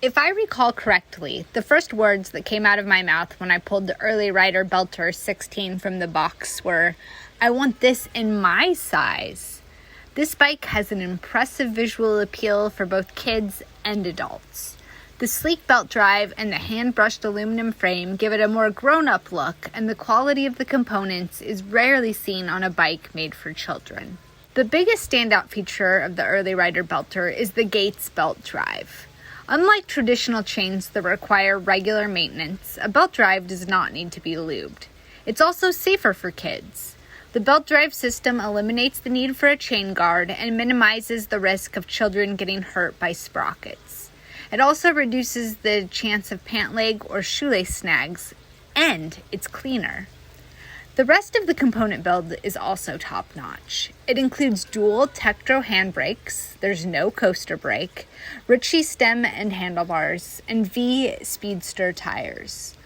If I recall correctly, the first words that came out of my mouth when I pulled the Early Rider Belter 16 from the box were, "I want this in my size." This bike has an impressive visual appeal for both kids and adults. The sleek belt drive and the hand-brushed aluminum frame give it a more grown-up look, and the quality of the components is rarely seen on a bike made for children. The biggest standout feature of the Early Rider Belter is the Gates belt drive. Unlike traditional chains that require regular maintenance, a belt drive does not need to be lubed. It's also safer for kids. The belt drive system eliminates the need for a chain guard and minimizes the risk of children getting hurt by sprockets. It also reduces the chance of pant leg or shoelace snags, and it's cleaner. The rest of the component build is also top-notch. It includes dual Tektro handbrakes, there's no coaster brake, Ritchie stem and handlebars, and V Speedster tires.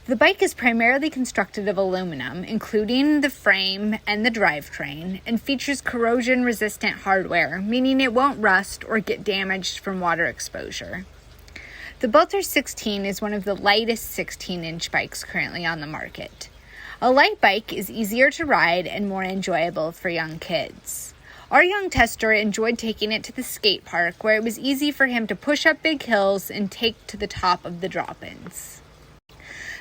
The bike is primarily constructed of aluminum, including the frame and the drivetrain, and features corrosion-resistant hardware, meaning it won't rust or get damaged from water exposure. The Belter 16 is one of the lightest 16-inch bikes currently on the market. A light bike is easier to ride and more enjoyable for young kids. Our young tester enjoyed taking it to the skate park, where it was easy for him to push up big hills and take to the top of the drop-ins.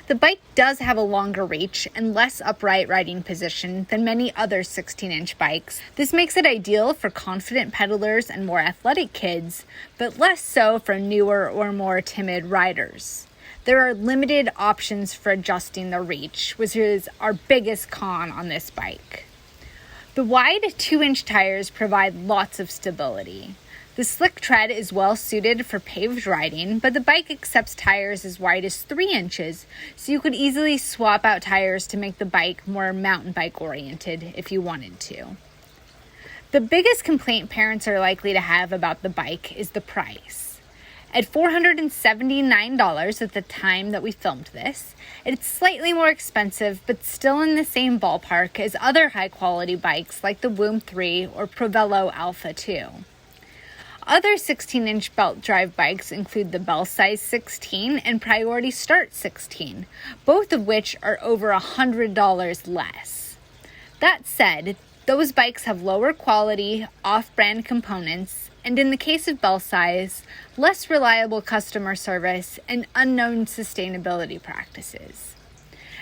The bike does have a longer reach and less upright riding position than many other 16-inch bikes. This makes it ideal for confident pedalers and more athletic kids, but less so for newer or more timid riders. There are limited options for adjusting the reach, which is our biggest con on this bike. The wide 2-inch tires provide lots of stability. The slick tread is well suited for paved riding, but the bike accepts tires as wide as 3 inches, so you could easily swap out tires to make the bike more mountain bike oriented if you wanted to. The biggest complaint parents are likely to have about the bike is the price. At $479 at the time that we filmed this, it's slightly more expensive, but still in the same ballpark as other high-quality bikes like the Woom 3 or Provello Alpha 2. Other 16-inch belt drive bikes include the Bell Size 16 and Priority Start 16, both of which are over $100 less. That said, those bikes have lower quality, off-brand components, and in the case of Bell Size, less reliable customer service and unknown sustainability practices.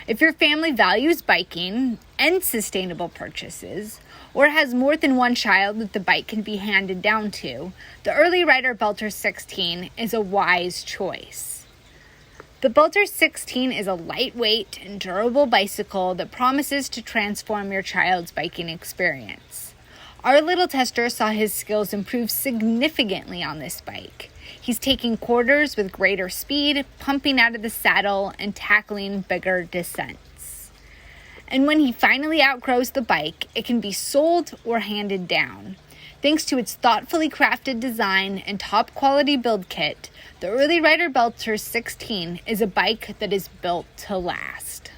If your family values biking and sustainable purchases, or has more than one child that the bike can be handed down to, the Early Rider Belter 16 is a wise choice. The Belter 16 is a lightweight and durable bicycle that promises to transform your child's biking experience. Our little tester saw his skills improve significantly on this bike. He's taking quarters with greater speed, pumping out of the saddle, and tackling bigger descents. And when he finally outgrows the bike, it can be sold or handed down. Thanks to its thoughtfully crafted design and top-quality build kit, the Early Rider Belter 16 is a bike that is built to last.